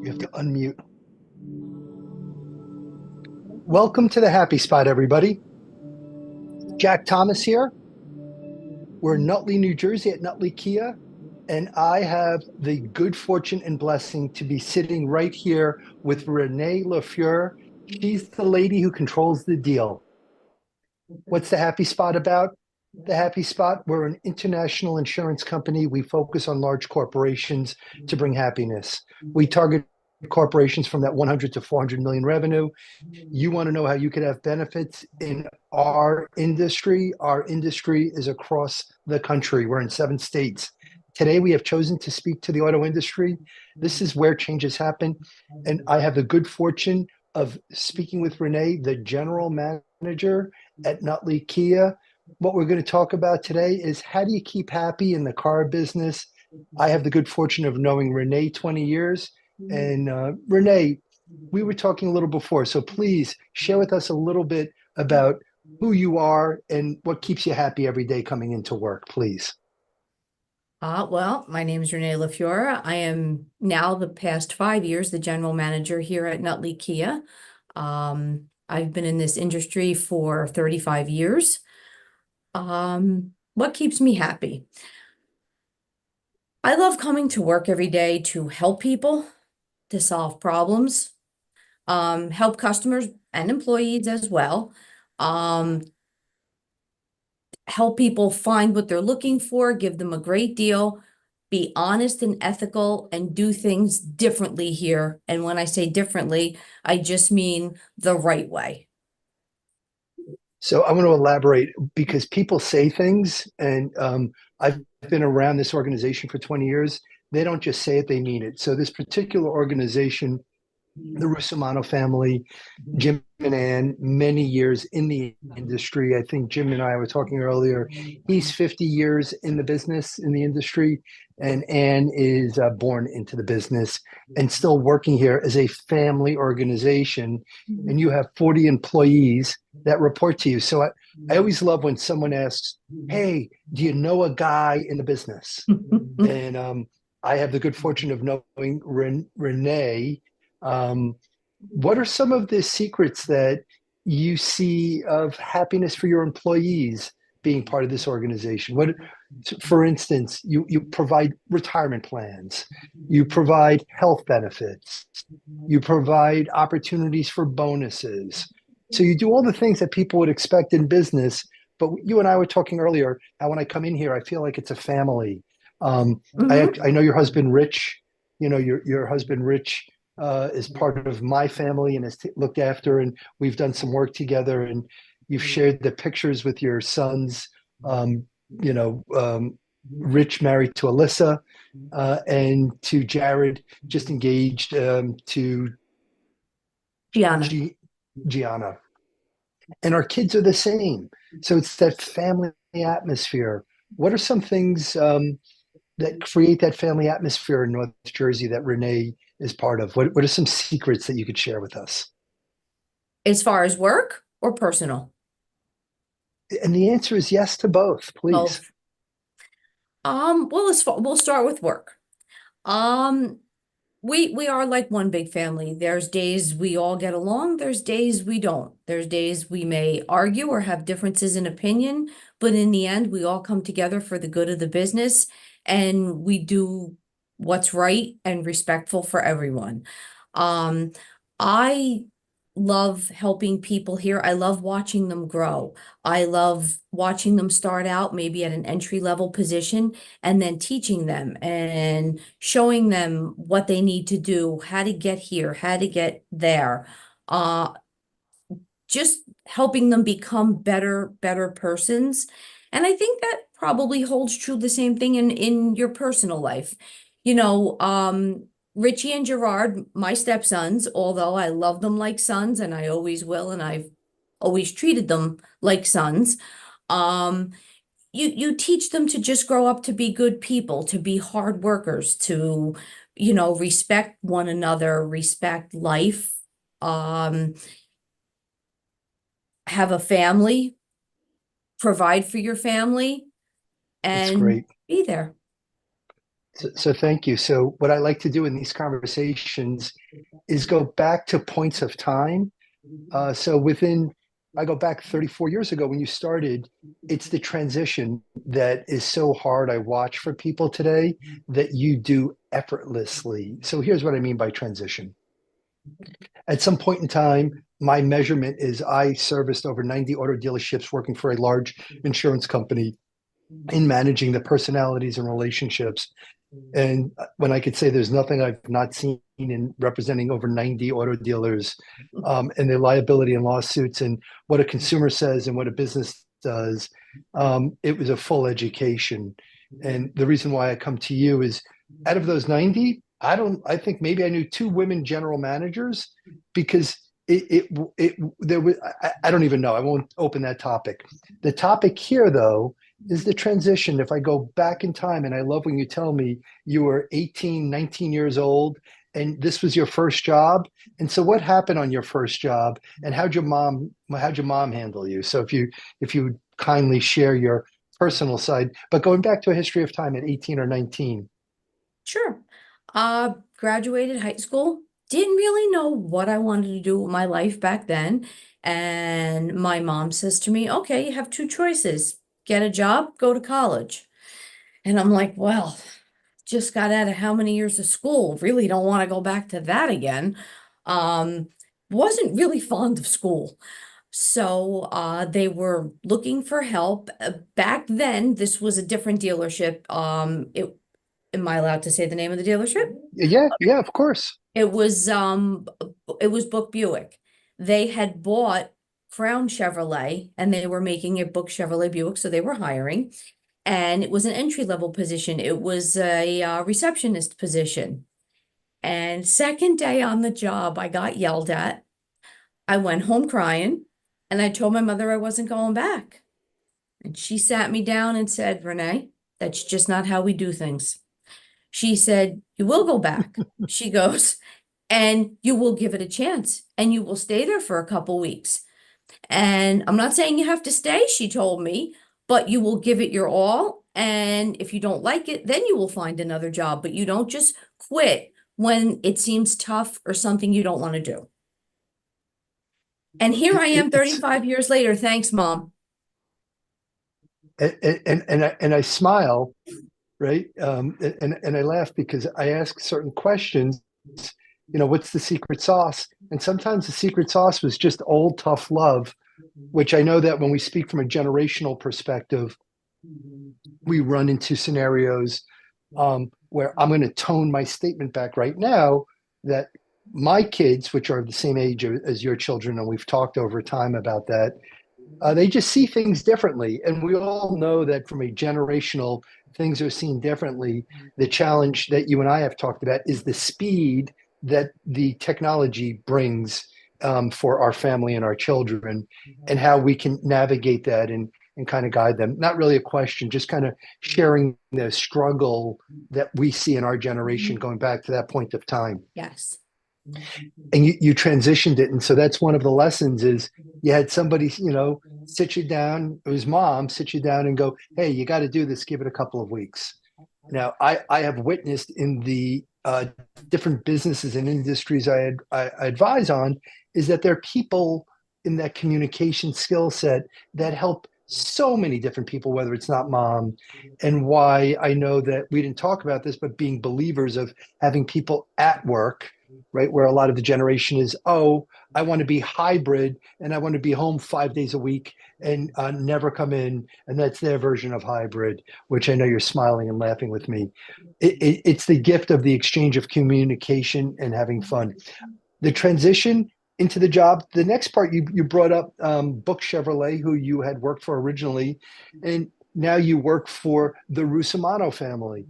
You have to unmute. Welcome to the Happy Spot, everybody. Jack Thomas here. We're in Nutley, New Jersey at Nutley Kia, and I have the good fortune and blessing to be sitting right here with Renee LaFiura. She's the lady who controls the deal. What's the Happy Spot about? The Happy Spot, we're an international insurance company. We focus on large corporations to bring happiness. We target corporations from that 100 to 400 million revenue. You want to know how you could have benefits in our industry. Our industry is across the country. We're in 7 states. Today, we have chosen to speak to the auto industry. This is where changes happen. And I have the good fortune of speaking with Renee, the general manager at Nutley Kia. What we're going to talk about today is how do you keep happy in the car business? I have the good fortune of knowing Renee 20 years. And Renee, we were talking a little before, so please share with us a little bit about who you are and what keeps you happy every day coming into work, please. Well, my name is Renee LaFiura. I am now the past 5 years the general manager here at Nutley Kia. I've been in this industry for 35 years. What keeps me happy? I love coming to work every day to help people, to solve problems, help customers and employees as well. Help people find what they're looking for, give them a great deal, be honest and ethical, and do things differently here. And when I say differently, I just mean the right way. So I want to elaborate because people say things, and I've been around this organization for 20 years. They don't just say it, they mean it. So this particular organization, the Russomanno family, Jim and Ann, many years in the industry. I think Jim and I were talking earlier. He's 50 years in the business, in the industry, and Ann is born into the business and still working here as a family organization. And you have 40 employees that report to you. So I always love when someone asks, "Hey, do you know a guy in the business?" And I have the good fortune of knowing Renee. What are some of the secrets that you see of happiness for your employees being part of this organization? What, for instance, you provide retirement plans, you provide health benefits, you provide opportunities for bonuses. So you do all the things that people would expect in business. But you and I were talking earlier how when I come in here, I feel like it's a family. I know your husband, Rich. You know, your husband, Rich, is part of my family and has looked after, and we've done some work together. And you've shared the pictures with your sons. Um, you know, Rich married to Alyssa, and to Jared, just engaged to Gianna. Gianna. And our kids are the same. So it's that family atmosphere. What are some things that create that family atmosphere in North Jersey that Renee is part of? What are some secrets that you could share with us? As far as work or personal? And the answer is yes to both, please. Both. Well, we'll start with work. Um, we are like one big family. There's days we all get along, there's days we don't. There's days we may argue or have differences in opinion, but in the end, we all come together for the good of the business and we do what's right and respectful for everyone. Um, I love helping people here. I love watching them grow. I love watching them start out maybe at an entry level position and then teaching them and showing them what they need to do, how to get here, how to get there. Uh, just helping them become better persons. And I think that probably holds true the same thing in your personal life. You know, Richie and Gerard, my stepsons, although I love them like sons and I always will, and I've always treated them like sons. Um, you teach them to just grow up to be good people, to be hard workers, to, respect one another, respect life, um, have a family, provide for your family, That's and great. be there. So thank you. So what I like to do in these conversations is go back to points of time. So I go back 34 years ago when you started. It's the transition that is so hard. I watch for people today that you do effortlessly. So here's what I mean by transition. At some point in time, my measurement is I serviced over 90 auto dealerships working for a large insurance company in managing the personalities and relationships. And when I could say there's nothing I've not seen in representing over 90 auto dealers, and their liability and lawsuits and what a consumer says and what a business does, it was a full education. And the reason why I come to you is out of those 90, I think maybe I knew two women general managers because there was, I don't even know. I won't open that topic. The topic here, though, is the transition. If I go back in time, and I love when you tell me you were 18, 19 years old, and this was your first job. And so what happened on your first job, and how'd your mom handle you? So if you kindly share your personal side, but going back to a history of time at 18 or 19. Sure. Graduated high school. Didn't really know what I wanted to do with my life back then. And my mom says to me, okay, you have two choices. Get a job, go to college. And I'm like, well, just got out of how many years of school? Really don't want to go back to that again. Um, wasn't really fond of school. So they were looking for help. Back then, this was a different dealership. Am I allowed to say the name of the dealership? Yeah, yeah, of course. It was Book Buick. They had bought Crown Chevrolet and they were making it Book Chevrolet Buick, so they were hiring. And it was an entry-level position. It was a receptionist position. And second day on the job, I got yelled at. I went home crying, and I told my mother I wasn't going back. And she sat me down and said, Renee, that's just not how we do things. She said, you will go back. She goes, and you will give it a chance and you will stay there for a couple weeks. And I'm not saying you have to stay, she told me, but you will give it your all. And if you don't like it, then you will find another job, but you don't just quit when it seems tough or something you don't want to do. And here I am It's 35 years later. Thanks, Mom. and I smile, right? And I laugh because I ask certain questions. What's the secret sauce? And sometimes the secret sauce was just old tough love, which I know that when we speak from a generational perspective, we run into scenarios where I'm going to tone my statement back right now that my kids, which are the same age as your children, and we've talked over time about that, they just see things differently. And we all know that from a generational, things are seen differently. The challenge that you and I have talked about is the speed that the technology brings for our family and our children, and how we can navigate that and kind of guide them. Not really a question, just kind of sharing the struggle that we see in our generation going back to that point of time. Yes. And you transitioned it. And so that's one of the lessons is you had somebody, sit you down, it was mom, sit you down and go, hey, you got to do this, give it a couple of weeks. Now, I have witnessed in the different businesses and industries I advise on is that there are people in that communication skill set that help so many different people, whether it's not mom. And why I know that we didn't talk about this, but being believers of having people at work, right? Where a lot of the generation is, oh, I want to be hybrid and I want to be home 5 days a week and never come in. And that's their version of hybrid, which I know you're smiling and laughing with me. It's the gift of the exchange of communication and having fun. The transition into the job, the next part you brought up, Book Chevrolet, who you had worked for originally, and now you work for the Russomano family.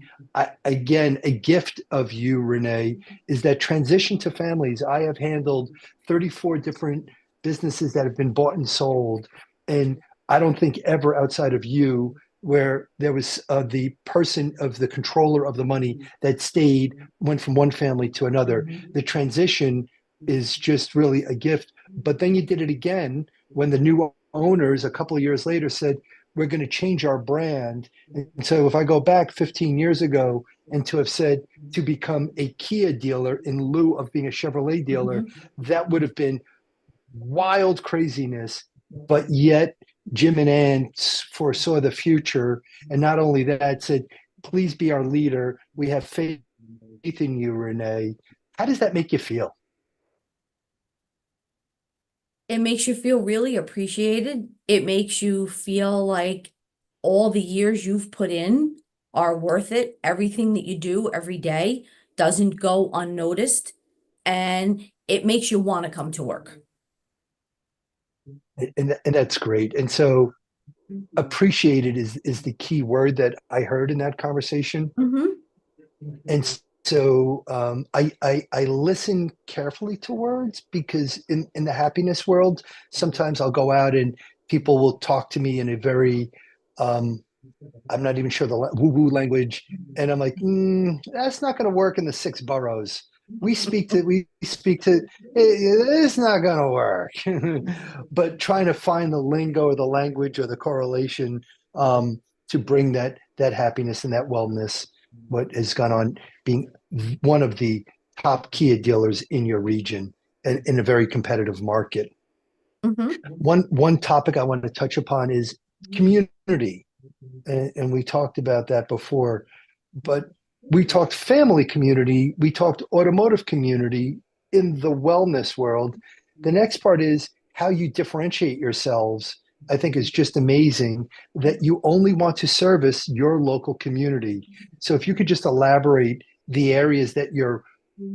Again, a gift of you, Renee, is that transition to families. I have handled 34 different businesses that have been bought and sold. And I don't think ever outside of you where there was the person of the controller of the money that stayed, went from one family to another. The transition is just really a gift. But then you did it again when the new owners a couple of years later said, we're going to change our brand. And so if I go back 15 years ago, and to have said to become a Kia dealer in lieu of being a Chevrolet dealer, that would have been wild craziness. But yet Jim and Ann foresaw the future. And not only that, said, please be our leader. We have faith in you, Renee. How does that make you feel? It makes you feel really appreciated. It makes you feel like all the years you've put in are worth it. Everything that you do every day doesn't go unnoticed, and it makes you want to come to work. And that's great. And so appreciated is the key word that I heard in that conversation. And so I listen carefully to words, because in the happiness world, sometimes I'll go out and people will talk to me in a very, I'm not even sure the woo-woo language. And I'm like, that's not going to work in the 6 boroughs. We speak to, it's not going to work. But trying to find the lingo or the language or the correlation to bring that happiness and that wellness, what has gone on being one of the top Kia dealers in your region and in a very competitive market. One topic I want to touch upon is community. And we talked about that before, but we talked family community, we talked automotive community in the wellness world. The next part is how you differentiate yourselves. I think is just amazing that you only want to service your local community. So if you could just elaborate the areas that you're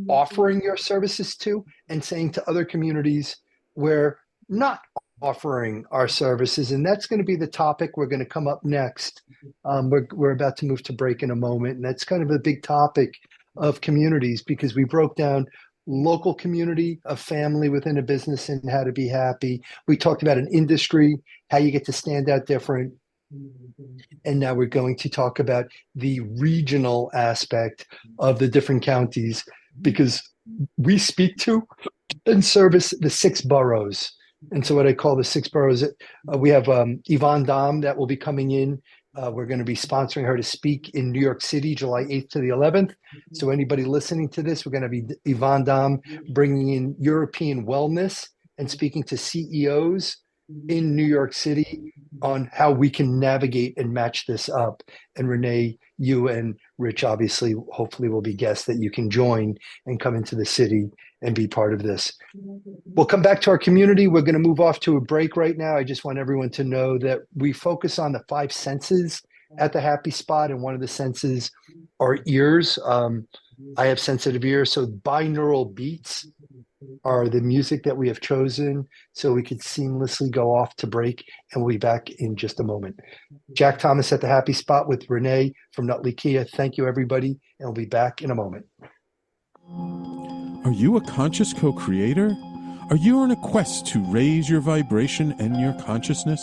offering your services to and saying to other communities we're not offering our services. And that's going to be the topic we're going to come up next. We're about to move to break in a moment. And that's kind of a big topic of communities, because we broke down local community, a family within a business, and how to be happy. We talked about an industry, how you get to stand out different. And now we're going to talk about the regional aspect of the different counties, because we speak to and service the 6 boroughs. And so what I call the 6 boroughs, we have Yvonne Dom that will be coming in. We're going to be sponsoring her to speak in New York City, July 8th to the 11th. So anybody listening to this, we're going to be Yvonne Dom bringing in European wellness and speaking to CEOs in New York City on how we can navigate and match this up. And Renee, you and Rich, obviously, hopefully will be guests that you can join and come into the city and be part of this. We'll come back to our community. We're going to move off to a break right now. I just want everyone to know that we focus on the 5 senses at the Happy Spot, and one of the senses are ears. I have sensitive ears, so binaural beats are the music that we have chosen so we could seamlessly go off to break, and we'll be back in just a moment. Jack Thomas at the Happy Spot with Renee from Nutley Kia. Thank you, everybody, and we'll be back in a moment. Are you a conscious co-creator? Are you on a quest to raise your vibration and your consciousness?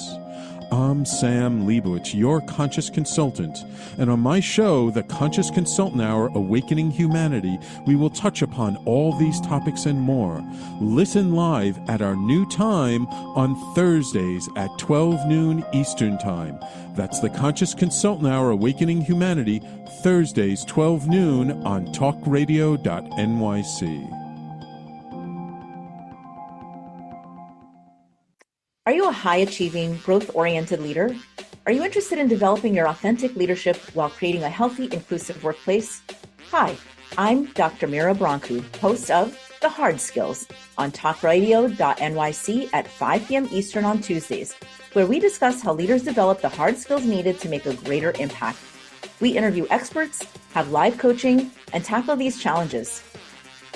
I'm Sam Leibowitz, your conscious consultant, and on my show, The Conscious Consultant Hour, Awakening Humanity, we will touch upon all these topics and more. Listen live at our new time on Thursdays at 12 noon Eastern Time. That's The Conscious Consultant Hour, Awakening Humanity, Thursdays, 12 noon on TalkRadio.nyc. Are you a high-achieving, growth-oriented leader? Are you interested in developing your authentic leadership while creating a healthy, inclusive workplace? Hi, I'm Dr. Mira Brancu, host of The Hard Skills on TalkRadio.nyc at 5 p.m. Eastern on Tuesdays, where we discuss how leaders develop the hard skills needed to make a greater impact. We interview experts, have live coaching, and tackle these challenges.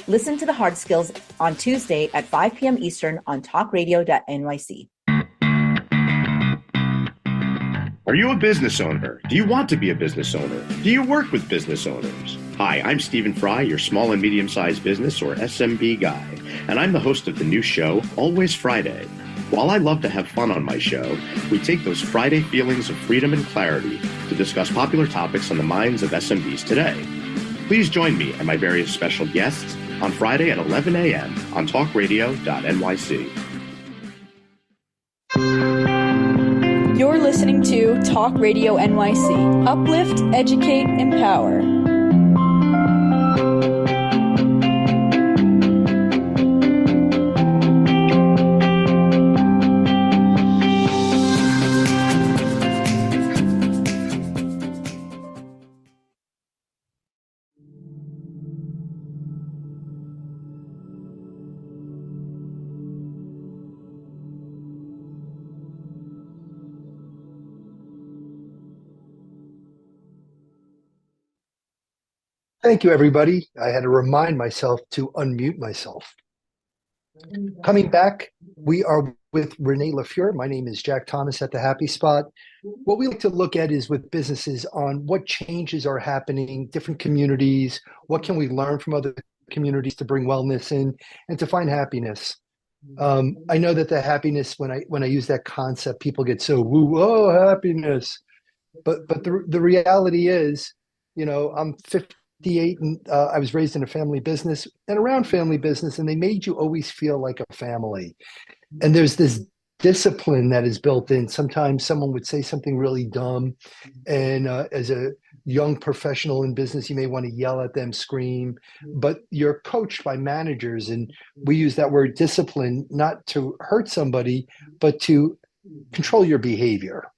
Listen to The Hard Skills on Tuesday at 5 p.m. Eastern on TalkRadio.nyc. Are you a business owner? Do you want to be a business owner? Do you work with business owners? Hi, I'm Stephen Fry, your small and medium-sized business or SMB guy, and I'm the host of the new show, Always Friday. While I love to have fun on my show, we take those Friday feelings of freedom and clarity to discuss popular topics on the minds of SMBs today. Please join me and my various special guests on Friday at 11 a.m. on TalkRadio.nyc. You're listening to Talk Radio NYC. Uplift, educate, empower. Thank you, everybody. I had to remind myself to unmute myself. Coming back, we are with Renee LaFiura. My name is Jack Thomas at The Happy Spot. What we like to look at is with businesses on what changes are happening, different communities, what can we learn from other communities to bring wellness in and to find happiness. I know that the happiness, when I use that concept, people get so woo, oh, happiness. But the reality is, I'm 58 and I was raised in a family business and around family business, and they made you always feel like a family. And there's this discipline that is built in. Sometimes someone would say something really dumb, and as a young professional in business, you may want to yell at them, scream, but you're coached by managers, and we use that word discipline not to hurt somebody, but to control your behavior.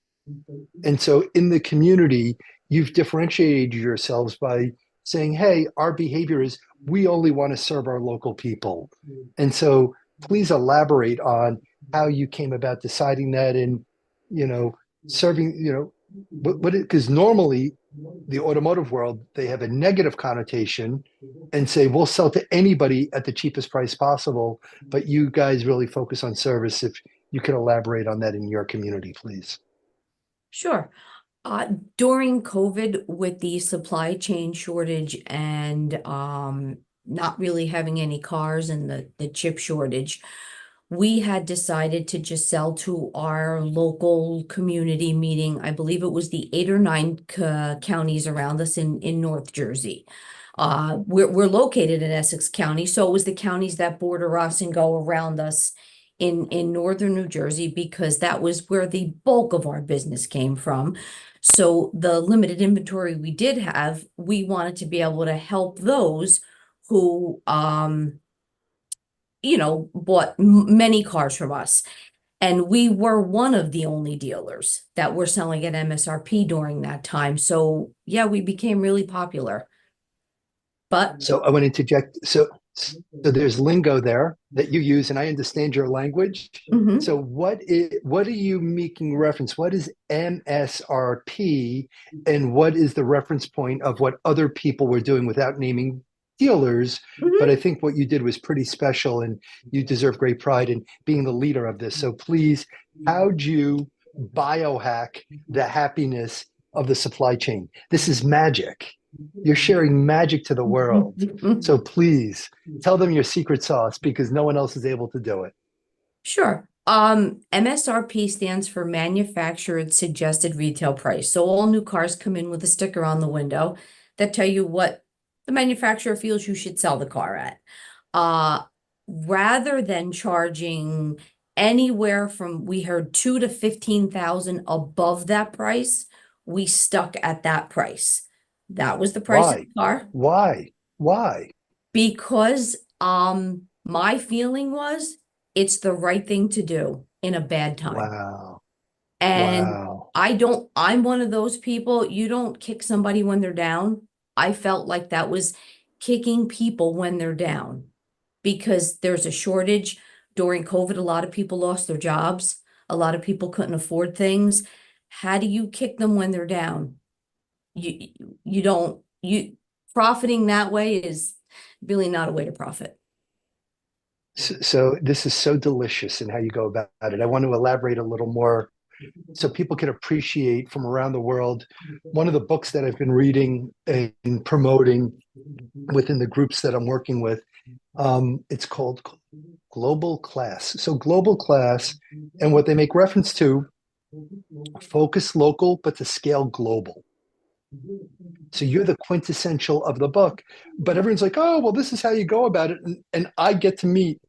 And so in the community, you've differentiated yourselves by saying, hey, our behavior is we only want to serve our local people. And so please elaborate on how you came about deciding that and, serving, because normally the automotive world, they have a negative connotation and say, we'll sell to anybody at the cheapest price possible. But you guys really focus on service. If you could elaborate on that in your community, please. Sure. During COVID, with the supply chain shortage and not really having any cars and the chip shortage, we had decided to just sell to our local community, meeting, I believe it was the 8 or 9 counties around us in North Jersey. We're located in Essex County, so it was the counties that border us and go around us in northern New Jersey, because that was where the bulk of our business came from. So the limited inventory we did have, we wanted to be able to help those who bought many cars from us. And we were one of the only dealers that were selling at MSRP during that time. So yeah, we became really popular. But So I want to interject. So there's lingo there that you use, and I understand your language. mhm. So what are you making reference? What is MSRP, and what is the reference point of what other people were doing without naming dealers? But I think what you did was pretty special, and you deserve great pride in being the leader of this. So please, how'd you biohack the happiness of the supply chain? This is magic. You're sharing magic to the world. So please tell them your secret sauce, because no one else is able to do it. Sure. MSRP stands for manufactured suggested retail price. So all new cars come in with a sticker on the window that tell you what the manufacturer feels you should sell the car at. Rather than charging anywhere from, we heard 2 to 15,000 above that price, we stuck at that price. That was the price of Why? the car. Why? Because my feeling was it's the right thing to do in a bad time. Wow. And Wow. I'm one of those people, you don't kick somebody when they're down. I felt like that was kicking people when they're down, because there's a shortage. During COVID, a lot of people lost their jobs. A lot of people couldn't afford things. How do you kick them when they're down? You don't, profiting that way is really not a way to profit. So this is so delicious in how you go about it. I want to elaborate a little more so people can appreciate from around the world. One of the books that I've been reading and promoting within the groups that I'm working with, it's called Global Class. So Global Class, and what they make reference to, focus local, but to scale global. So you're the quintessential of the book, but everyone's like, oh, well, this is how you go about it. And I get to meet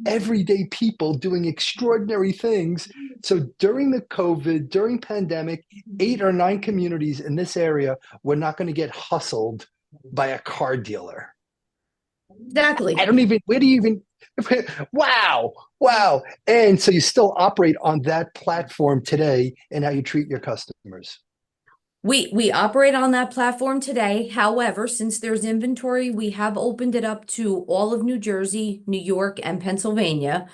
everyday people doing extraordinary things. So during the COVID, during pandemic, 8 or 9 communities in this area were not going to get hustled by a car dealer. Exactly. Where do you even, wow. And so you still operate on that platform today and how you treat your customers. We operate on that platform today. However, since there's inventory, we have opened it up to all of New Jersey, New York, and Pennsylvania.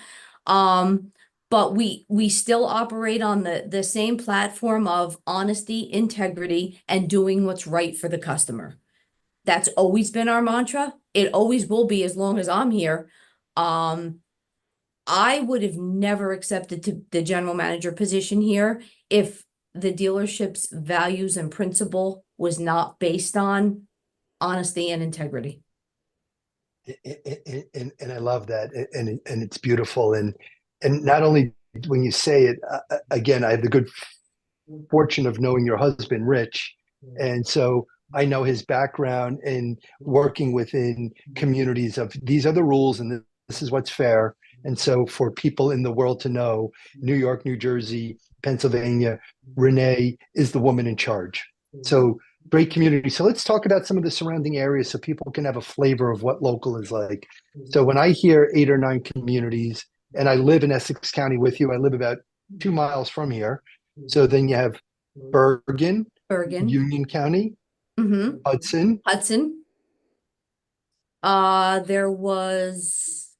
But we still operate on the same platform of honesty, integrity, and doing what's right for the customer. That's always been our mantra. It always will be as long as I'm here. I would have never accepted the general manager position here if the dealership's values and principle was not based on honesty and integrity. And I love that, and it's beautiful, and not only when you say it, again, I have the good fortune of knowing your husband, Rich, and so I know his background in working within communities of these are the rules and this is what's fair. And so for people in the world to know, New York, New Jersey, Pennsylvania, Renee is the woman in charge. So great community. So let's talk about some of the surrounding areas so people can have a flavor of what local is like. So when I hear 8 or 9 communities, and I live in Essex County with you, I live about 2 miles from here. So then you have Bergen, Bergen, Union County, Hudson, Hudson. There was,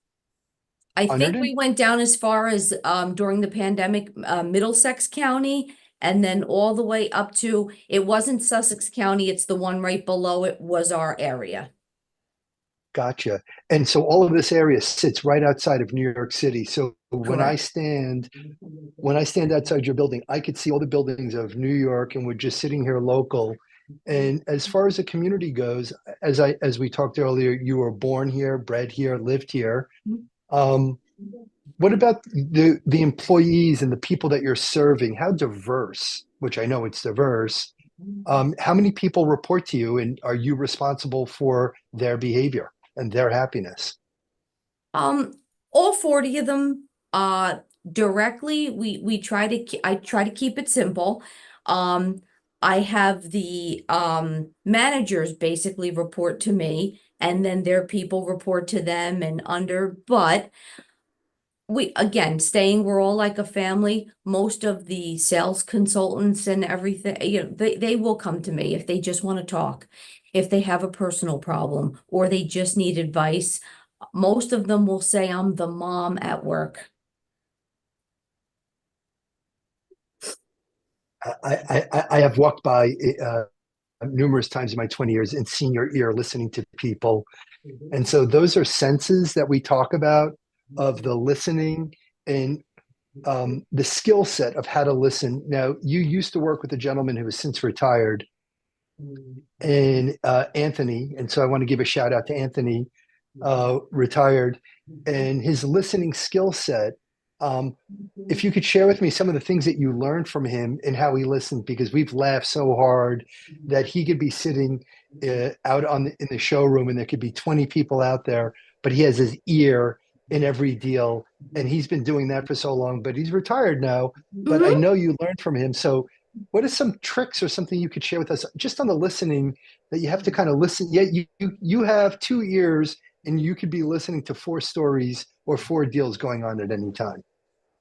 I think we Hunterdon. went down as far as during the pandemic, Middlesex County, and then all the way up to, it wasn't Sussex County, it's the one right below it was our area. Gotcha. And so all of this area sits right outside of New York City. So Correct. when I stand outside your building, I could see all the buildings of New York, and we're just sitting here local. And as far as the community goes, as we talked earlier, you were born here, bred here, lived here. What about the employees and the people that you're serving? How diverse, which I know it's diverse, how many people report to you, and are you responsible for their behavior and their happiness? Um, all 40 of them, directly, I try to keep it simple. I have the, managers basically report to me, and then their people report to them and under, but again, we're all like a family. Most of the sales consultants and everything, they will come to me if they just want to talk, if they have a personal problem, or they just need advice. Most of them will say I'm the mom at work. I have walked by numerous times in my 20 years and seen your ear listening to people. And so those are senses that we talk about of the listening and the skill set of how to listen. Now, you used to work with a gentleman who has since retired, and Anthony. And so I want to give a shout out to Anthony, retired, and his listening skill set. Um, if you could share with me some of the things that you learned from him and how he listened, because we've laughed so hard that he could be sitting out in the showroom and there could be 20 people out there, but he has his ear in every deal. And he's been doing that for so long, but he's retired now. But I know you learned from him. So what are some tricks or something you could share with us just on the listening that you have to kind of listen? Yeah, you have 2 ears and you could be listening to 4 stories or 4 deals going on at any time.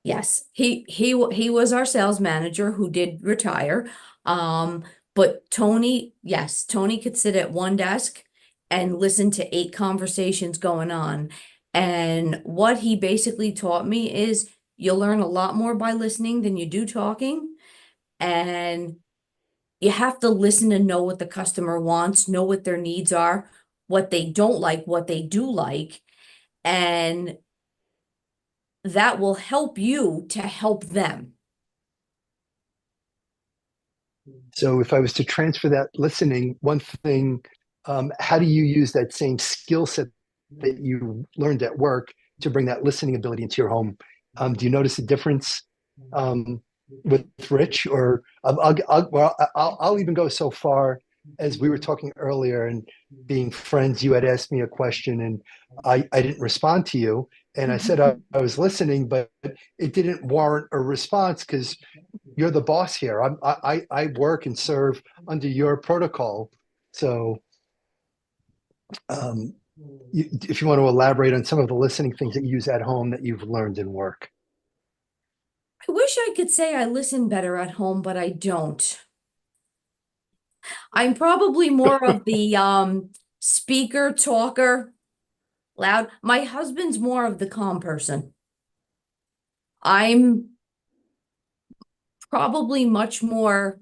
Yes, he was our sales manager who did retire. But Tony, yes, Tony could sit at one desk and listen to 8 conversations going on. And what he basically taught me is you'll learn a lot more by listening than you do talking. And you have to listen and know what the customer wants, know what their needs are, what they don't like, what they do like. And that will help you to help them. So if I was to transfer that listening, one thing, how do you use that same skill set that you learned at work to bring that listening ability into your home? Do you notice a difference with Rich? Or I'll even go so far as we were talking earlier and being friends, you had asked me a question and I didn't respond to you. And I said I was listening, but it didn't warrant a response because you're the boss here. I work and serve under your protocol. So if you want to elaborate on some of the listening things that you use at home that you've learned in work. I wish I could say I listen better at home, but I don't. I'm probably more of the speaker, talker, loud. My husband's more of the calm person. I'm probably much more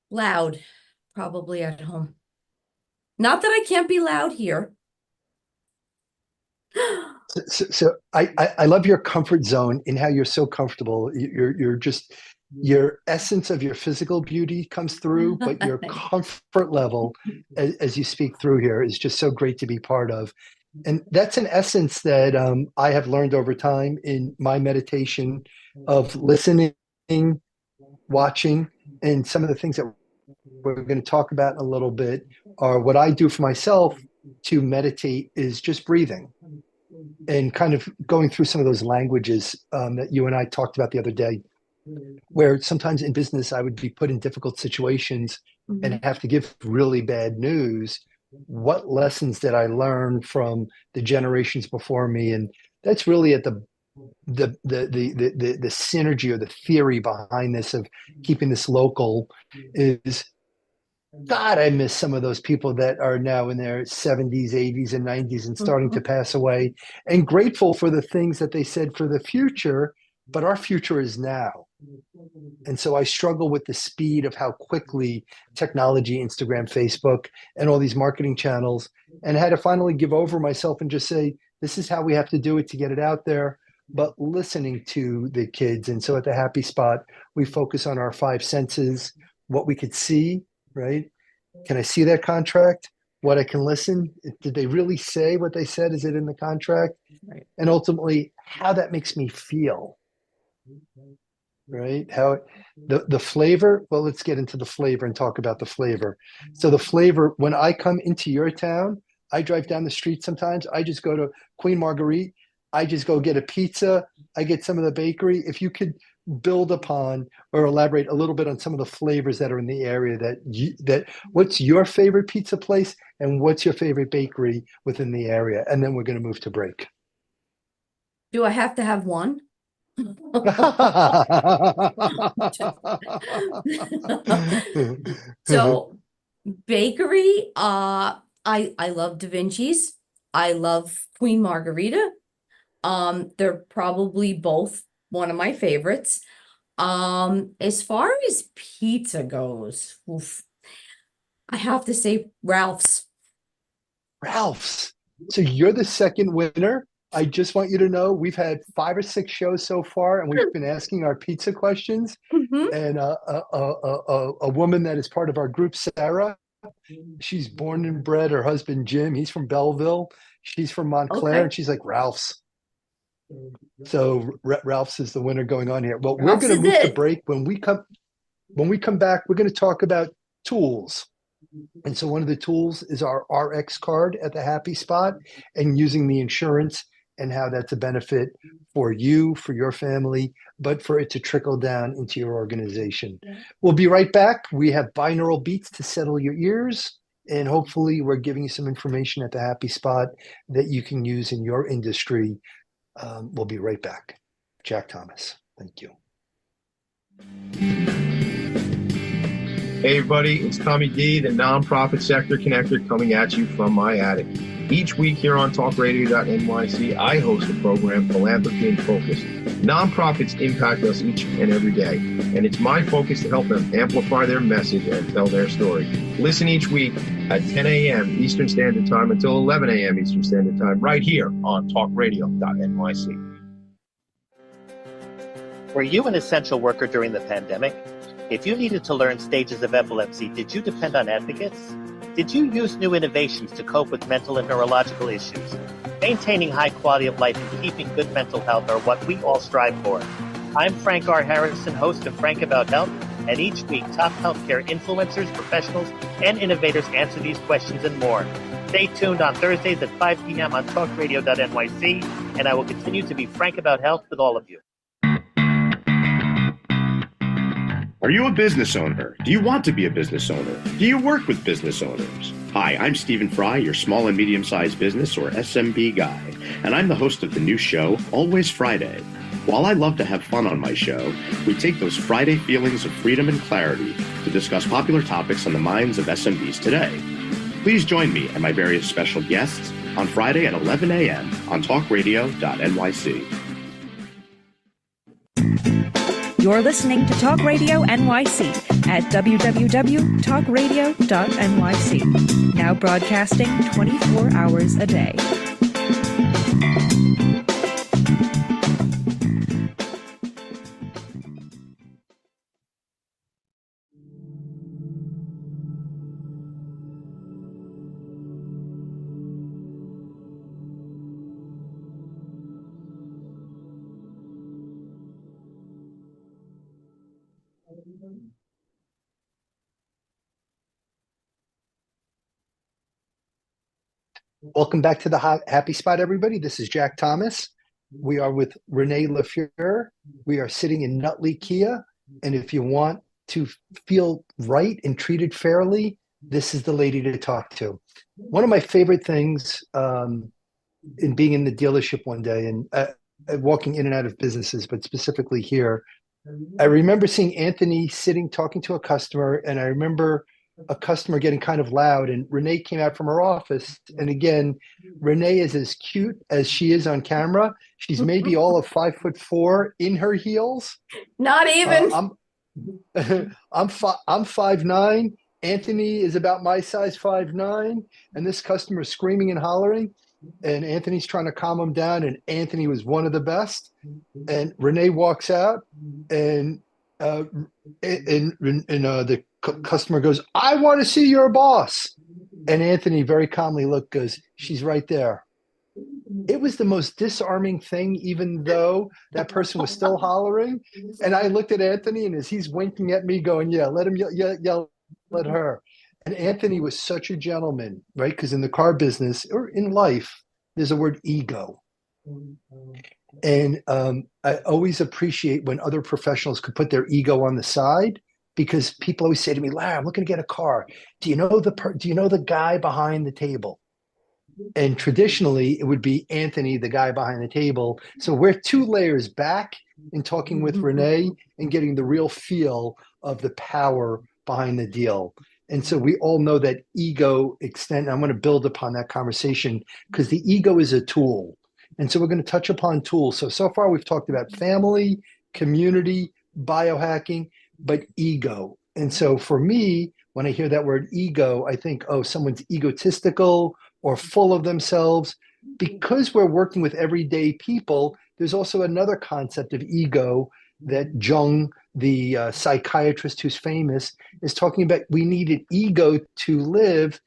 loud Probably at home. Not that I can't be loud here. So I love your comfort zone in how you're so comfortable. You're just your essence of your physical beauty comes through, but your comfort level as you speak through here is just so great to be part of. And that's an essence that I have learned over time in my meditation of listening, watching, and some of the things that we're going to talk about in a little bit are what I do for myself to meditate is just breathing and kind of going through some of those languages that you and I talked about the other day, where sometimes in business I would be put in difficult situations and have to give really bad news. What lessons did I learn from the generations before me? And that's really at the synergy or the theory behind this of keeping this local is God, I miss some of those people that are now in their 70s, 80s, and 90s and starting to pass away, and grateful for the things that they said for the future, but our future is now. And so I struggle with the speed of how quickly technology, Instagram, Facebook, and all these marketing channels, and I had to finally give over myself and just say, this is how we have to do it to get it out there, but listening to the kids. And so at the Happy Spot, we focus on our five senses, what we could see, right? Can I see that contract? What I can listen? Did they really say what they said? Is it in the contract? Right. And ultimately, how that makes me feel, right? How the flavor. Well, let's get into the flavor and talk about the flavor. So the flavor, when I come into your town, I drive down the street sometimes. I just go to Queen Marguerite. I just go get a pizza. I get some of the bakery. If you could build upon or elaborate a little bit on some of the flavors that are in the area that what's your favorite pizza place and what's your favorite bakery within the area? And then we're going to move to break. Do I have to have one? So bakery, I love Da Vinci's. I love Queen Margarita. They're probably both one of my favorites. As far as pizza goes, I have to say Ralph's. Ralph's. So you're the second winner. I just want you to know we've had 5 or 6 shows so far, and we've been asking our pizza questions. And a woman that is part of our group, Sarah, she's born and bred. Her husband, Jim, he's from Belleville. She's from Montclair, and she's like, Ralph's. So Ralph's is the winner going on here. Well, we're going to move to break. When we come back, we're going to talk about tools. And so one of the tools is our RX card at the Happy Spot and using the insurance and how that's a benefit for you, for your family, but for it to trickle down into your organization. We'll be right back. We have binaural beats to settle your ears. And hopefully we're giving you some information at the Happy Spot that you can use in your industry. We'll be right back. Jack Thomas. Thank you. Hey everybody, it's Tommy D, the nonprofit sector connector, coming at you from my attic. Each week here on TalkRadio.nyc, I host a program, Philanthropy in Focus. Nonprofits impact us each and every day, and it's my focus to help them amplify their message and tell their story. Listen each week at 10 a.m. Eastern Standard Time until 11 a.m. Eastern Standard Time, right here on TalkRadio.nyc. Were you an essential worker during the pandemic? If you needed to learn stages of epilepsy, did you depend on advocates? Did you use new innovations to cope with mental and neurological issues? Maintaining high quality of life and keeping good mental health are what we all strive for. I'm Frank R. Harrison, host of Frank About Health, and each week top healthcare influencers, professionals, and innovators answer these questions and more. Stay tuned on Thursdays at 5 p.m. on TalkRadio.nyc, and I will continue to be frank about health with all of you. Are you a business owner? Do you want to be a business owner? Do you work with business owners? Hi, I'm Stephen Fry, your small and medium-sized business or SMB guy, and I'm the host of the new show, Always Friday. While I love to have fun on my show, we take those Friday feelings of freedom and clarity to discuss popular topics on the minds of SMBs today. Please join me and my various special guests on Friday at 11 a.m. on TalkRadio.nyc. You're listening to Talk Radio NYC at www.talkradio.nyc. Now broadcasting 24 hours a day. Welcome back to the Happy Spot, everybody. This is Jack Thomas. We are with Renee LaFiura. We are sitting in Nutley, Kia. And if you want to feel right and treated fairly, this is the lady to talk to. One of my favorite things in being in the dealership one day and walking in and out of businesses, but specifically here, I remember seeing Anthony sitting talking to a customer, and I remember a customer getting kind of loud, and Renee came out from her office. And again, Renee is as cute as she is on camera. She's maybe all of 5'4" in her heels. Not even. I'm 5'9". Anthony is about my size, 5'9", and this customer is screaming and hollering, and Anthony's trying to calm him down, and Anthony was one of the best. And Renee walks out, and the customer goes, "I want to see your boss." And Anthony very calmly goes, "She's right there." It was the most disarming thing, even though that person was still hollering. And I looked at Anthony, and as he's winking at me going, "Yeah, let him yell, let her." And Anthony was such a gentleman, right? Because in the car business or in life, there's a word ego. And I always appreciate when other professionals could put their ego on the side, because people always say to me, "Larry, I'm looking to get a car. Do you know the guy behind the table?" And traditionally, it would be Anthony, the guy behind the table. So we're 2 layers back in talking with Renee and getting the real feel of the power behind the deal. And so we all know that ego extent. I'm going to build upon that conversation because the ego is a tool. And so we're going to touch upon tools. So far we've talked about family, community, biohacking, but ego. And so for me, when I hear that word ego, I think, oh, someone's egotistical or full of themselves. Because we're working with everyday people, there's also another concept of ego that Jung, the psychiatrist who's famous, is talking about. We need an ego to live.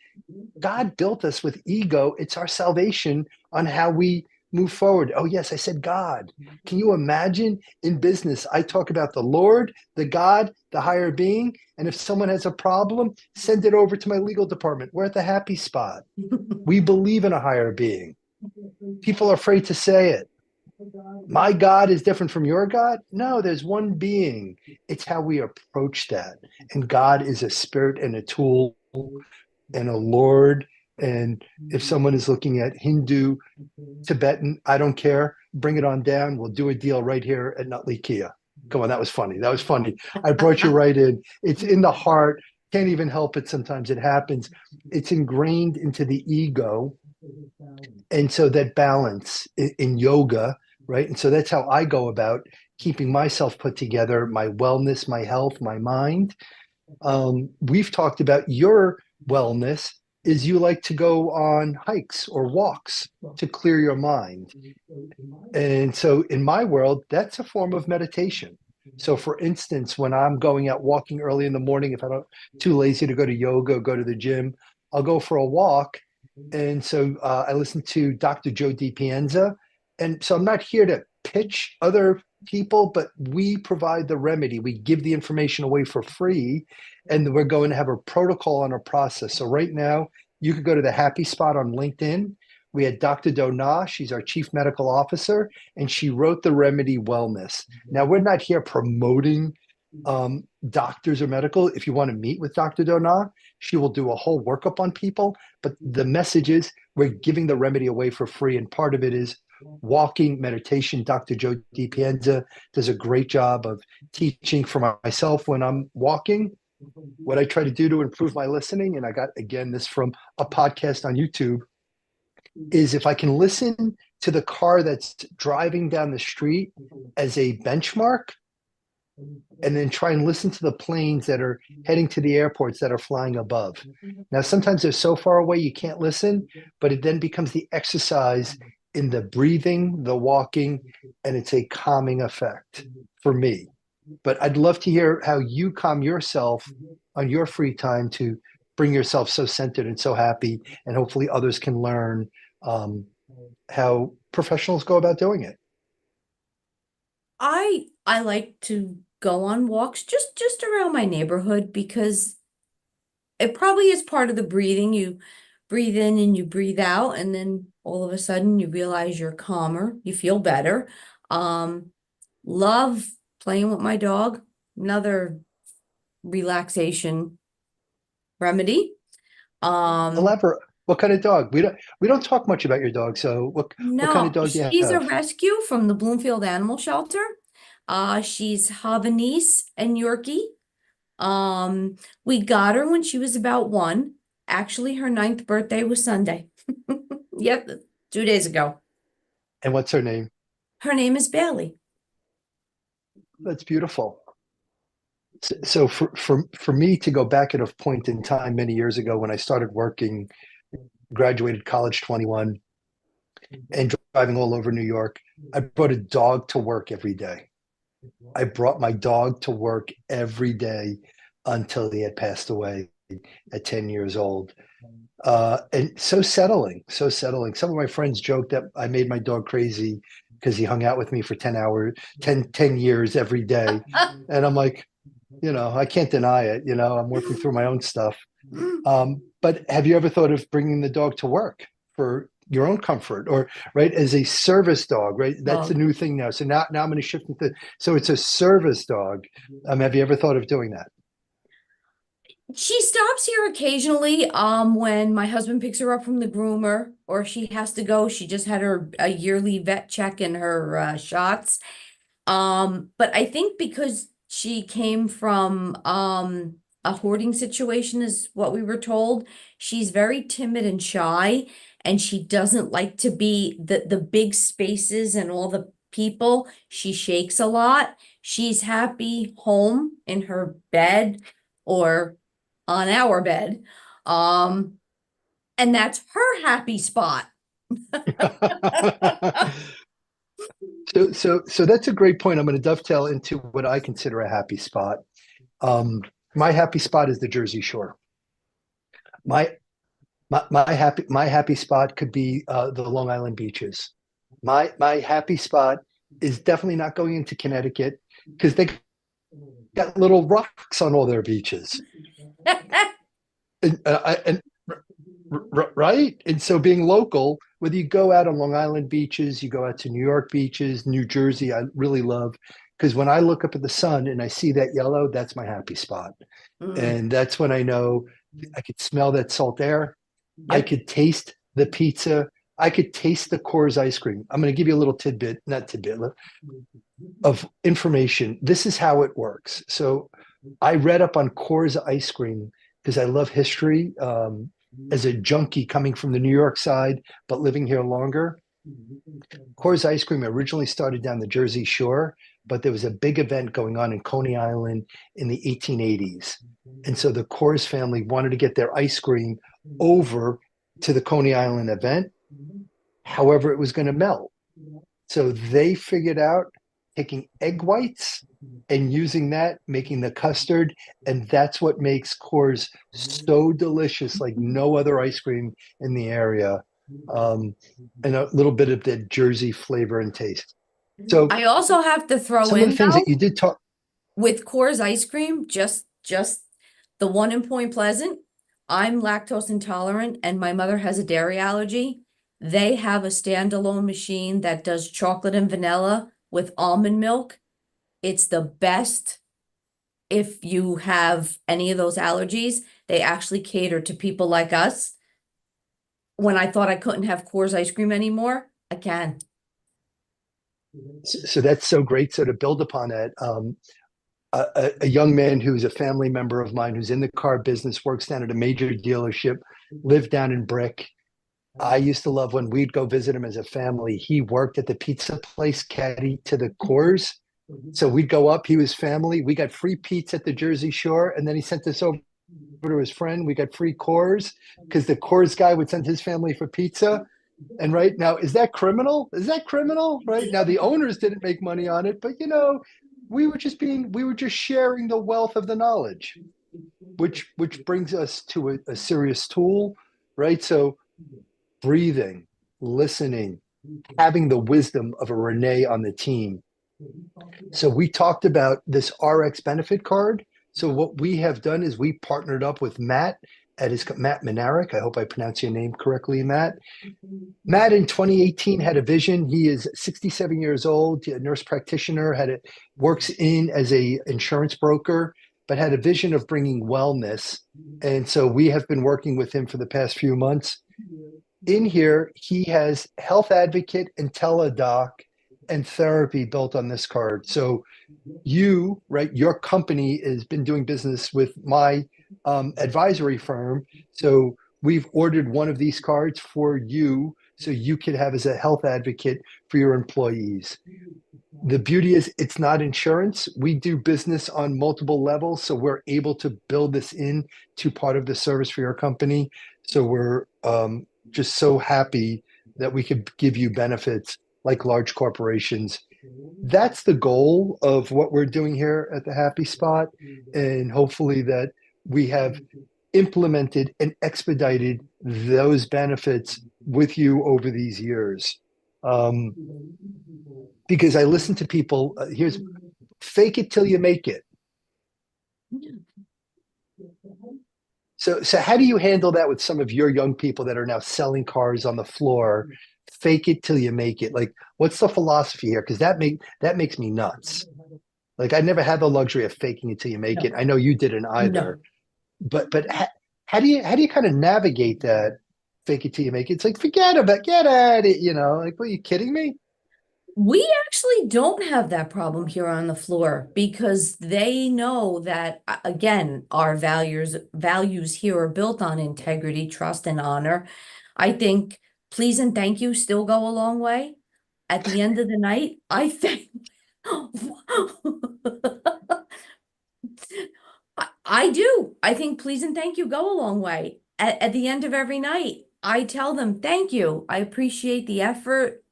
God built us with ego. It's our salvation on how we move forward. Oh, yes, I said God. Can you imagine in business? I talk about the Lord, the God, the higher being. And if someone has a problem, send it over to my legal department. We're at the Happy Spot. We believe in a higher being. People are afraid to say it. My God is different from your God? No, there's one being. It's how we approach that. And God is a spirit and a tool and a Lord. And if someone is looking at Hindu, Tibetan, I don't care. Bring it on down. We'll do a deal right here at Nutley Kia. Come on, that was funny. That was funny. I brought you right in. It's in the heart. Can't even help it. Sometimes it happens. It's ingrained into the ego. And so that balance in yoga, right? And so that's how I go about keeping myself put together, my wellness, my health, my mind. We've talked about your wellness is you like to go on hikes or walks to clear your mind. And so in my world, that's a form of meditation. So for instance, when I'm going out walking early in the morning, if I'm too lazy to go to yoga, go to the gym, I'll go for a walk. And so I listen to Dr. Joe DiPienza. And so I'm not here to pitch other people, but we provide the remedy. We give the information away for free, and we're going to have a protocol and a process. So right now, you could go to the Happy Spot on LinkedIn. We had Dr. Donna. She's our chief medical officer, and she wrote the remedy wellness. Now, we're not here promoting doctors or medical. If you want to meet with Dr. Donna, she will do a whole workup on people. But the message is we're giving the remedy away for free. And part of it is walking, meditation. Dr. Joe DiPienza does a great job of teaching for myself when I'm walking. What I try to do to improve my listening, and I got, again, this from a podcast on YouTube, is if I can listen to the car that's driving down the street as a benchmark, and then try and listen to the planes that are heading to the airports that are flying above. Now, sometimes they're so far away you can't listen, but it then becomes the exercise in the breathing, the walking, and it's a calming effect for me. But I'd love to hear how you calm yourself on your free time to bring yourself so centered and so happy, and hopefully others can learn how professionals go about doing it. I like to go on walks just around my neighborhood because it probably is part of the breathing. You breathe in and you breathe out, and then all of a sudden you realize you're calmer, you feel better. Um, love playing with my dog, another relaxation remedy. Elaborate. What kind of dog? We don't talk much about your dog. So what kind of No, dog do you she's a have? rescue from the Bloomfield Animal Shelter. She's Havanese and Yorkie. We got her when she was about 1. Actually, her 9th birthday was Sunday. Yep, 2 days ago. And what's her name? Her name is Bailey. That's beautiful. So for me to go back at a point in time many years ago when I started working, graduated college 21, and driving all over New York, I brought a dog to work every day. I brought my dog to work every day until he had passed away at 10 years old. And so settling, so settling. Some of my friends joked that I made my dog crazy because he hung out with me for 10 hours, 10 years every day. And I'm like, I can't deny it. I'm working through my own stuff. But have you ever thought of bringing the dog to work for your own comfort, or right, as a service dog? Right, that's the new thing now. So now I'm going to shift into, so it's a service dog. Have you ever thought of doing that? She stops here occasionally, when my husband picks her up from the groomer or she has to go. She just had a yearly vet check and her shots. But I think because she came from a hoarding situation is what we were told. She's very timid and shy, and she doesn't like to be the big spaces and all the people. She shakes a lot. She's happy home in her bed or on our bed. And that's her happy spot. So that's a great point. I'm going to dovetail into what I consider a happy spot. My happy spot is the Jersey Shore. My happy spot could be the Long Island beaches. My happy spot is definitely not going into Connecticut because they got little rocks on all their beaches. And right? And so being local, whether you go out on Long Island beaches, you go out to New York beaches, New Jersey, I really love, because when I look up at the sun and I see that yellow, that's my happy spot. And that's when I know I could smell that salt air. I could taste the pizza. I could taste the Coors ice cream. I'm going to give you a little tidbit, not tidbit, of information. This is how it works. So I read up on Coors ice cream because I love history. As a junkie coming from the New York side, but living here longer. Coors ice cream originally started down the Jersey Shore, but there was a big event going on in Coney Island in the 1880s. And so the Coors family wanted to get their ice cream over to the Coney Island event. However, it was going to melt. So they figured out taking egg whites and using that, making the custard. And that's what makes Coors so delicious, like no other ice cream in the area. And a little bit of the Jersey flavor and taste. So I also have to throw some of in the things though, that you did talk. with Coors ice cream, just the one in Point Pleasant. I'm lactose intolerant and my mother has a dairy allergy. They have a standalone machine that does chocolate and vanilla with almond milk. It's the best if you have any of those allergies. They actually cater to people like us. When I thought I couldn't have Coors ice cream anymore, I can. So that's so great. So to build upon that, a young man who's a family member of mine who's in the car business, works down at a major dealership, lived down in Brick. I used to love when we'd go visit him as a family. He worked at the pizza place caddy to the Coors. So we'd go up, he was family. We got free pizza at the Jersey Shore, and then he sent us over to his friend. We got free Coors because the Coors guy would send his family for pizza. And right now, is that criminal? Is that criminal? Right now, the owners didn't make money on it, but we were just sharing the wealth of the knowledge, which brings us to a serious tool, right? So breathing, listening, having the wisdom of a Renee on the team. So we talked about this RX benefit card. So what we have done is we partnered up with Matt Matt Minarik. I hope I pronounce your name correctly, Matt. Matt in 2018 had a vision. He is 67 years old, a nurse practitioner, works in as a insurance broker, but had a vision of bringing wellness. And so we have been working with him for the past few months. In here, he has health advocate and teledoc and therapy built on this card. So your company has been doing business with my advisory firm. So we've ordered one of these cards for you so you could have as a health advocate for your employees. The beauty is it's not insurance. We do business on multiple levels, so we're able to build this in to part of the service for your company. So we're just so happy that we could give you benefits like large corporations. That's the goal of what we're doing here at the Happy Spot. And hopefully that we have implemented and expedited those benefits with you over these years. Because I listen to people, here's fake it till you make it. So how do you handle that with some of your young people that are now selling cars on the floor? Fake it till you make it. Like, what's the philosophy here? Because that makes me nuts. Like, I never had the luxury of faking it till you make it. I know you didn't either. But how do you kind of navigate that? Fake it till you make it. It's like, forget about, get at it. Like, what, are you kidding me? We actually don't have that problem here on the floor because they know that, again, our values here are built on integrity, trust, and honor. I think please and thank you still go a long way. At the end of the night, I think I do. I think please and thank you go a long way. At the end of every night, I tell them thank you. I appreciate the effort.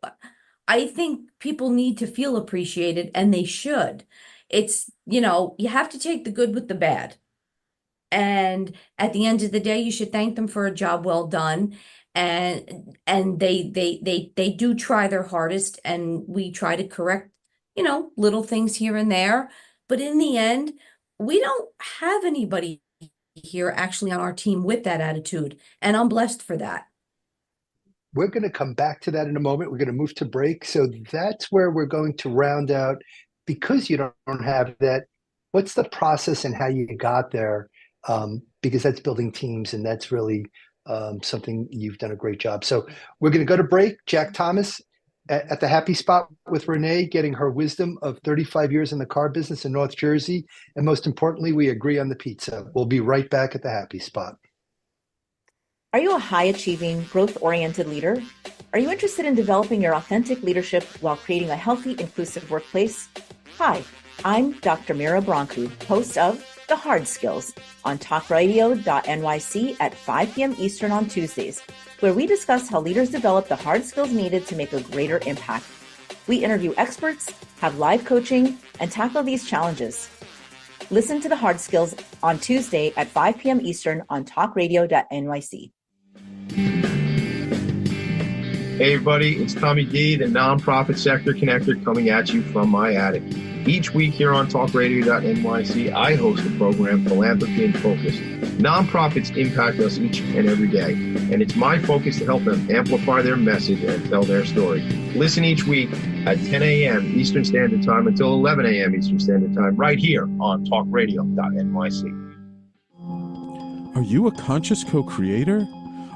I think people need to feel appreciated, and they should. It's, you have to take the good with the bad. And at the end of the day, you should thank them for a job well done. And they do try their hardest, and we try to correct, little things here and there. But in the end, we don't have anybody here actually on our team with that attitude, and I'm blessed for that. We're going to come back to that in a moment. We're going to move to break. So that's where we're going to round out, because you don't have that, what's the process and how you got there? Because that's building teams, and that's really something you've done a great job. So we're going to go to break. Jack Thomas at the Happy Spot with Renee, getting her wisdom of 35 years in the car business in North Jersey. And most importantly, we agree on the pizza. We'll be right back at the Happy Spot. Are you a high-achieving, growth-oriented leader? Are you interested in developing your authentic leadership while creating a healthy, inclusive workplace? Hi, I'm Dr. Mira Brancu, host of The Hard Skills on TalkRadio.nyc at 5 p.m. Eastern on Tuesdays, where we discuss how leaders develop the hard skills needed to make a greater impact. We interview experts, have live coaching, and tackle these challenges. Listen to The Hard Skills on Tuesday at 5 p.m. Eastern on TalkRadio.nyc. Hey everybody, it's Tommy D, the nonprofit sector connector, coming at you from my attic. Each week here on TalkRadio.nyc, I host a program, Philanthropy in Focus. Nonprofits impact us each and every day, and it's my focus to help them amplify their message and tell their story. Listen each week at 10 a.m. Eastern Standard Time until 11 a.m. Eastern Standard Time, right here on TalkRadio.nyc. Are you a conscious co-creator?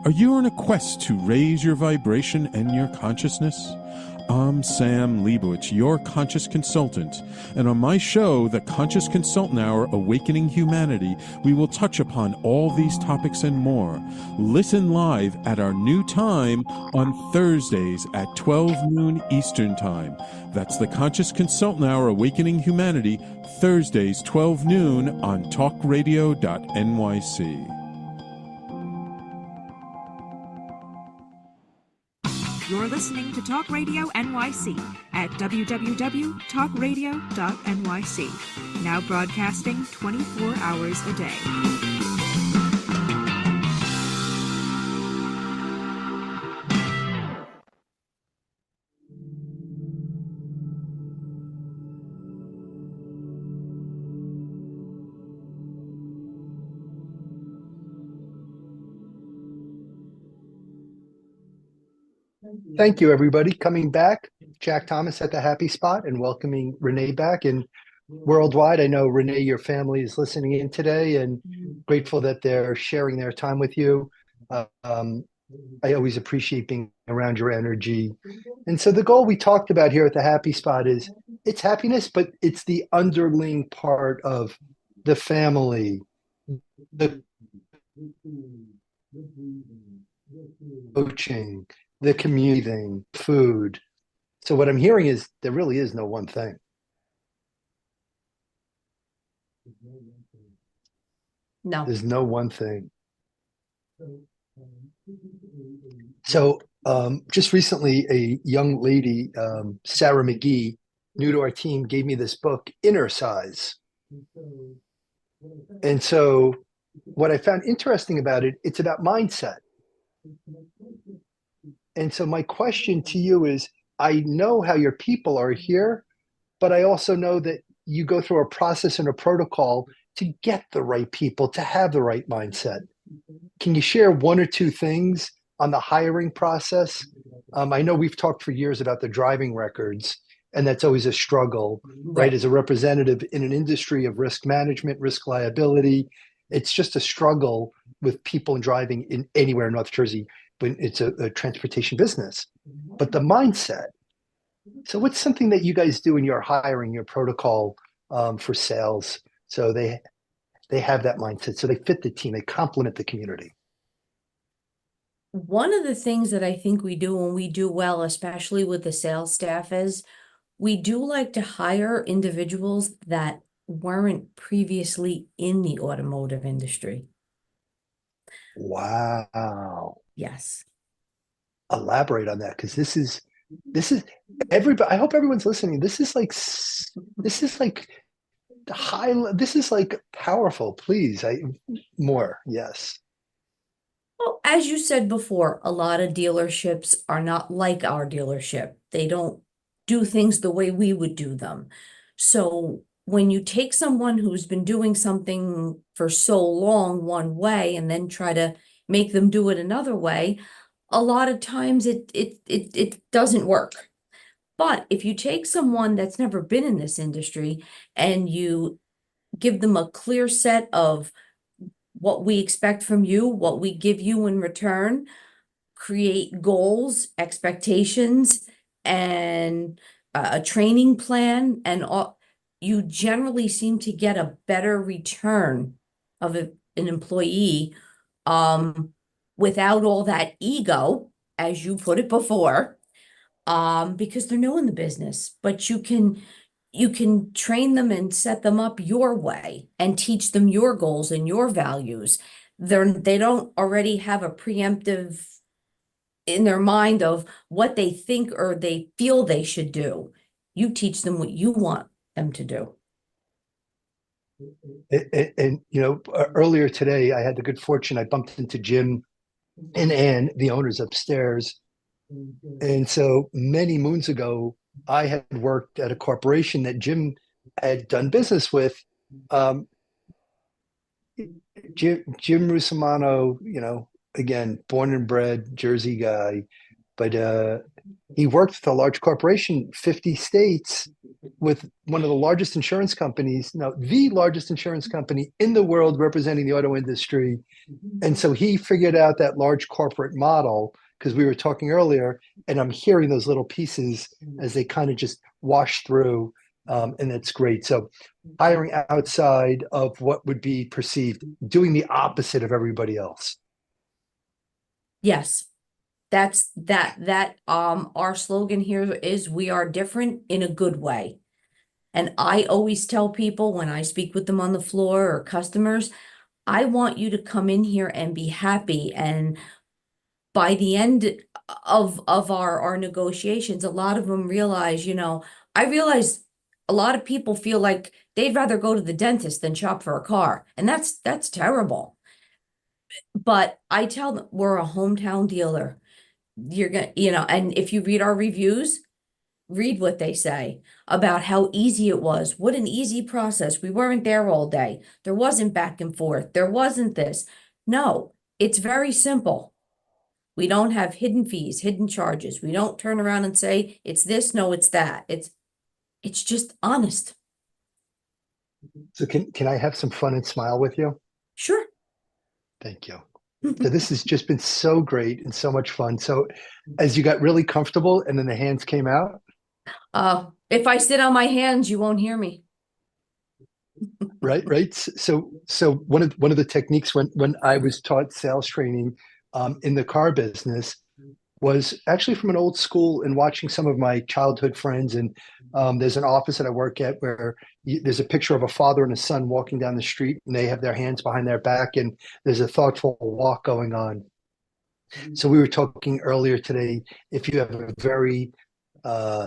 Are you on a quest to raise your vibration and your consciousness? I'm Sam Leibowitz, your conscious consultant, and on my show, The Conscious Consultant Hour Awakening Humanity, we will touch upon all these topics and more. Listen live at our new time on Thursdays at 12 noon Eastern Time. That's The Conscious Consultant Hour Awakening Humanity, Thursdays 12 noon on TalkRadio.nyc. You're listening to Talk Radio NYC at www.talkradio.nyc. Now broadcasting 24 hours a day. Thank you, everybody. Coming back, Jack Thomas at the Happy Spot and welcoming Renee back. And worldwide, I know, Renee, your family is listening in today and grateful that they're sharing their time with you. I always appreciate being around your energy. And so the goal we talked about here at the Happy Spot is it's happiness, but it's the underlying part of the family, the coaching, the community thing, food. So what I'm hearing is there really is no one thing. No. There's no one thing. So just recently, a young lady, Sarah McGee, new to our team, gave me this book, Inner Size. And so what I found interesting about it, it's about mindset. And so my question to you is, I know how your people are here, but I also know that you go through a process and a protocol to get the right people, to have the right mindset. Can you share one or two things on the hiring process? I know we've talked for years about the driving records, and that's always a struggle, right? As a representative in an industry of risk management, risk liability, it's just a struggle with people driving in anywhere in North Jersey when it's a transportation business. But the mindset. So what's something that you guys do in your hiring, your protocol for sales, so they have that mindset, so they fit the team, they complement the community? One of the things that I think we do when we do well, especially with the sales staff, is we do like to hire individuals that weren't previously in the automotive industry. Wow. Yes. Elaborate on that, because this is everybody. I hope everyone's listening. This is like high. This is like powerful. Please, more. Yes. Well, as you said before, a lot of dealerships are not like our dealership. They don't do things the way we would do them. So when you take someone who's been doing something for so long one way and then try to make them do it another way, a lot of times it doesn't work. But if you take someone that's never been in this industry and you give them a clear set of what we expect from you, what we give you in return, create goals, expectations, and a training plan, and all, you generally seem to get a better return of an employee without all that ego, as you put it before, because they're new in the business. But you can train them and set them up your way and teach them your goals and your values. They don't already have a preemptive in their mind of what they think or they feel they should do. You teach them what you want them to do. And earlier today, I had the good fortune, I bumped into Jim and Ann, the owners upstairs. And so many moons ago, I had worked at a corporation that Jim had done business with. Jim Russomano, again, born and bred Jersey guy, but he worked with a large corporation, 50 states, with one of the largest insurance companies, the largest insurance company in the world representing the auto industry. And so he figured out that large corporate model. because we were talking earlier, and I'm hearing those little pieces as they kind of just wash through, and that's great. So hiring outside of what would be perceived, doing the opposite of everybody else. Yes. That's our slogan here is we are different in a good way. And I always tell people when I speak with them on the floor or customers, I want you to come in here and be happy. And by the end of our negotiations, a lot of them realize, I realize a lot of people feel like they'd rather go to the dentist than shop for a car. And that's terrible. But I tell them we're a hometown dealer. You're gonna, and if you read our reviews, read what they say about how easy it was. What an easy process. We weren't there all day. There wasn't back and forth. There wasn't this. No, it's very simple. We don't have hidden fees, hidden charges. We don't turn around and say it's this, no, it's that. It's just honest. So can I have some fun and smile with you? Sure. Thank you. So this has just been so great and so much fun. So as you got really comfortable and then the hands came out. If I sit on my hands, you won't hear me. Right. So one of the techniques when I was taught sales training in the car business was actually from an old school and watching some of my childhood friends. And there's an office that I work at where there's a picture of a father and a son walking down the street, and they have their hands behind their back, and there's a thoughtful walk going on. So we were talking earlier today, if you have a very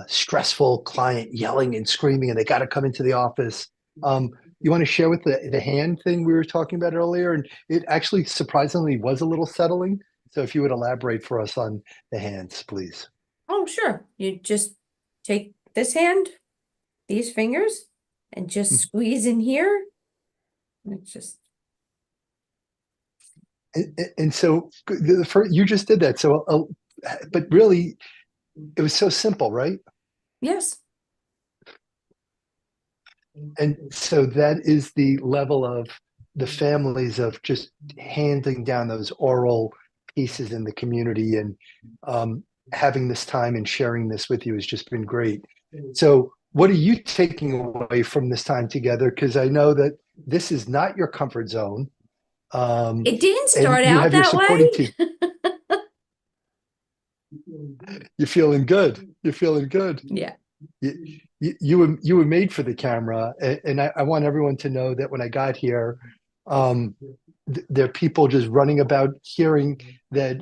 stressful client yelling and screaming and they got to come into the office, you want to share with the hand thing we were talking about earlier? And it actually surprisingly was a little settling. So if you would elaborate for us on the hands, please. Oh, sure. You just take this hand, these fingers, and just squeeze in here. It's just. And so the first, you just did that. So, but really, it was so simple, right? Yes. And so that is the level of the families of just handing down those oral pieces in the community, and having this time and sharing this with you has just been great. So what are you taking away from this time together? Because I know that this is not your comfort zone. It didn't start and you out have your that supporting way. team. You're feeling good. You're feeling good. Yeah. You were made for the camera, and I want everyone to know that when I got here, there are people just running about hearing that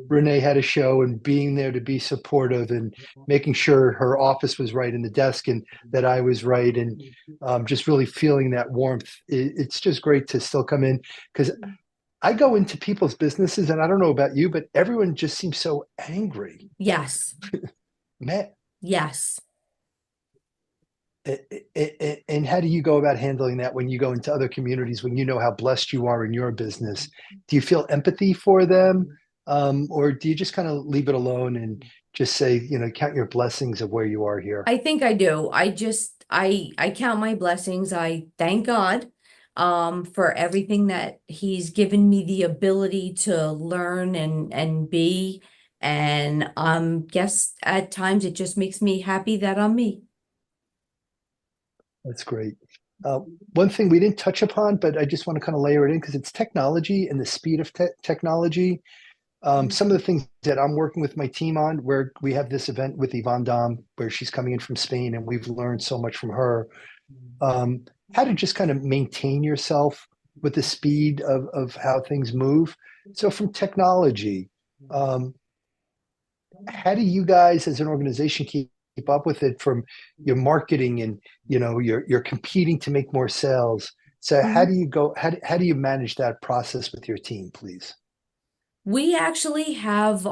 Renee had a show and being there to be supportive and making sure her office was right in the desk and that I was right, and just really feeling that warmth. It's just great to still come in, because I go into people's businesses and I don't know about you, but everyone just seems so angry. Yes. Man. Yes. And how do you go about handling that when you go into other communities, when you know how blessed you are in your business? Do you feel empathy for them? Or do you just kind of leave it alone and just say, count your blessings of where you are here? I think I do. I count my blessings. I thank God for everything that He's given me the ability to learn and be. And guess at times it just makes me happy that I'm me. That's great. One thing we didn't touch upon, but I just want to kind of layer it in because it's technology and the speed of technology. Some of the things that I'm working with my team on, where we have this event with Yvonne Dom, where she's coming in from Spain, and we've learned so much from her. How to just kind of maintain yourself with the speed of how things move. So from technology, how do you guys as an organization keep up with it from your marketing, and you're competing to make more sales? So how do you go, how do you manage that process with your team, please? We actually have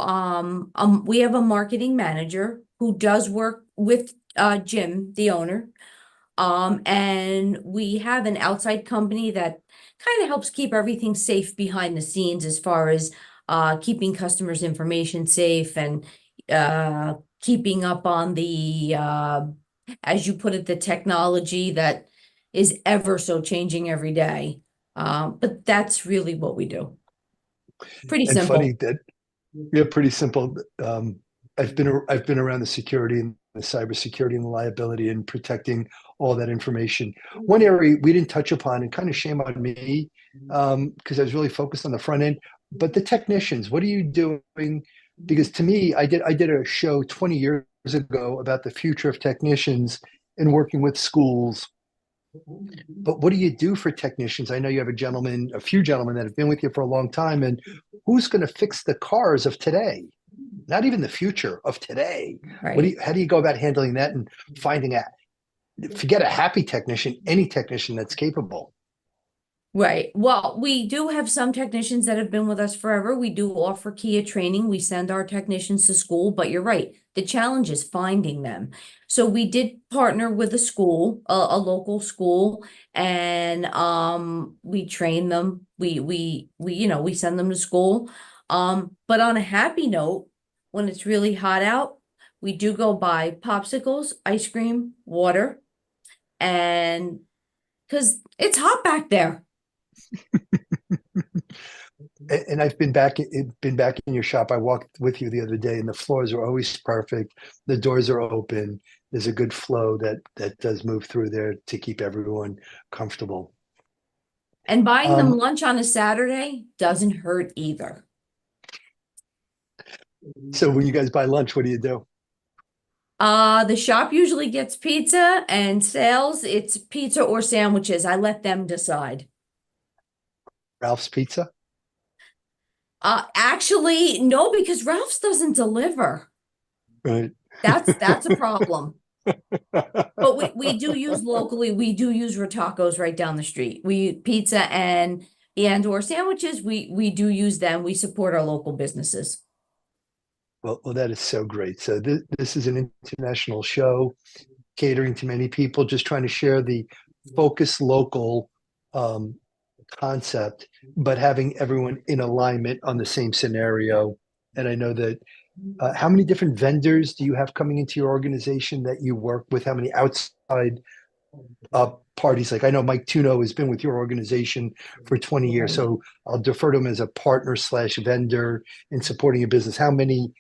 we have a marketing manager who does work with Jim, the owner. And we have an outside company that kind of helps keep everything safe behind the scenes as far as keeping customers' information safe and keeping up on the as you put it, the technology that is ever so changing every day. But that's really what we do. Pretty And funny simple. that Yeah, pretty simple. I've been around the security and the cybersecurity and the liability and protecting all that information. One area we didn't touch upon, and kind of shame on me, because I was really focused on the front end. But the technicians, what are you doing? Because to me, I did a show 20 years ago about the future of technicians and working with schools. But what do you do for technicians? I know you have a few gentlemen that have been with you for a long time, and who's going to fix the cars of today? Not even the future of today. Right. How do you go about handling that and finding out? Forget a happy technician, any technician that's capable. Right. Well, we do have some technicians that have been with us forever. We do offer Kia training. We send our technicians to school, but you're right. The challenge is finding them. So we did partner with a school, a local school, and we train them. We send them to school. But on a happy note, when it's really hot out, we do go buy popsicles, ice cream, water, and because it's hot back there. And I've been back in your shop. I walked with you the other day, and the floors are always perfect. The doors are open. There's a good flow that does move through there to keep everyone comfortable. And buying them Um, lunch on a Saturday doesn't hurt either. so when you guys buy lunch, what do you do? The shop usually gets pizza, and sales, it's pizza or sandwiches. I let them decide. Ralph's Pizza? Actually, no, because Ralph's doesn't deliver. Right. That's a problem. But we do use locally, we do use Rotacos right down the street. We pizza and or sandwiches, we do use them. We support our local businesses. Well, that is so great. So this is an international show catering to many people, just trying to share the focus local um, concept, but having everyone in alignment on the same scenario. And I know that how many different vendors do you have coming into your organization that you work with? How many outside parties? Like I know Mike Tuno has been with your organization for 20 years, so I'll defer to him as a partner slash vendor in supporting your business. How many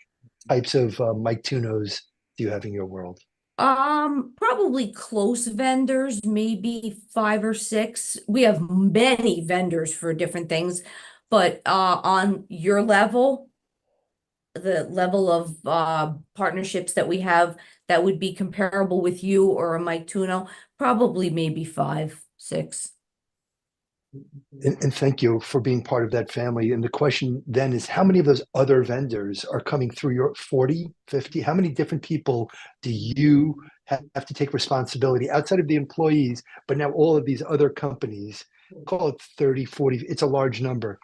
types of Mike Tunos do you have in your world? Probably close vendors, maybe 5 or 6. We have many vendors for different things, but on your level, the level of partnerships that we have that would be comparable with you or a Mike Tuno, probably maybe 5, 6. And thank you for being part of that family. And the question then is how many of those other vendors are coming through your 40, 50? How many different people do you have to take responsibility outside of the employees, but now all of these other companies, call it 30, 40, it's a large number.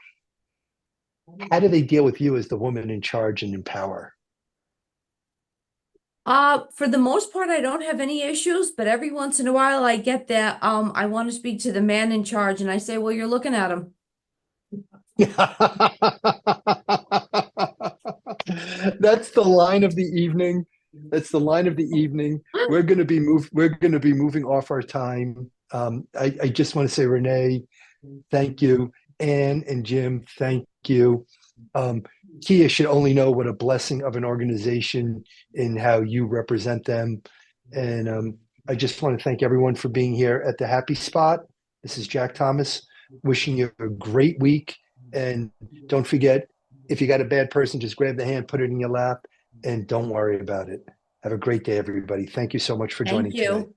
How do they deal with you as the woman in charge and in power? For the most part, I don't have any issues, but every once in a while I get that I want to speak to the man in charge, and I say, well, you're looking at him. That's the line of the evening. That's the line of the evening. We're going to be moving off our time. I just want to say, Renee, thank you. Anne and Jim, thank you. Kia should only know what a blessing of an organization in how you represent them. And I just want to thank everyone for being here at the Happy Spot. This is Jack Thomas, wishing you a great week. And don't forget, if you got a bad person, just grab the hand, put it in your lap, and don't worry about it. Have a great day, everybody. Thank you so much for Thank joining today. you.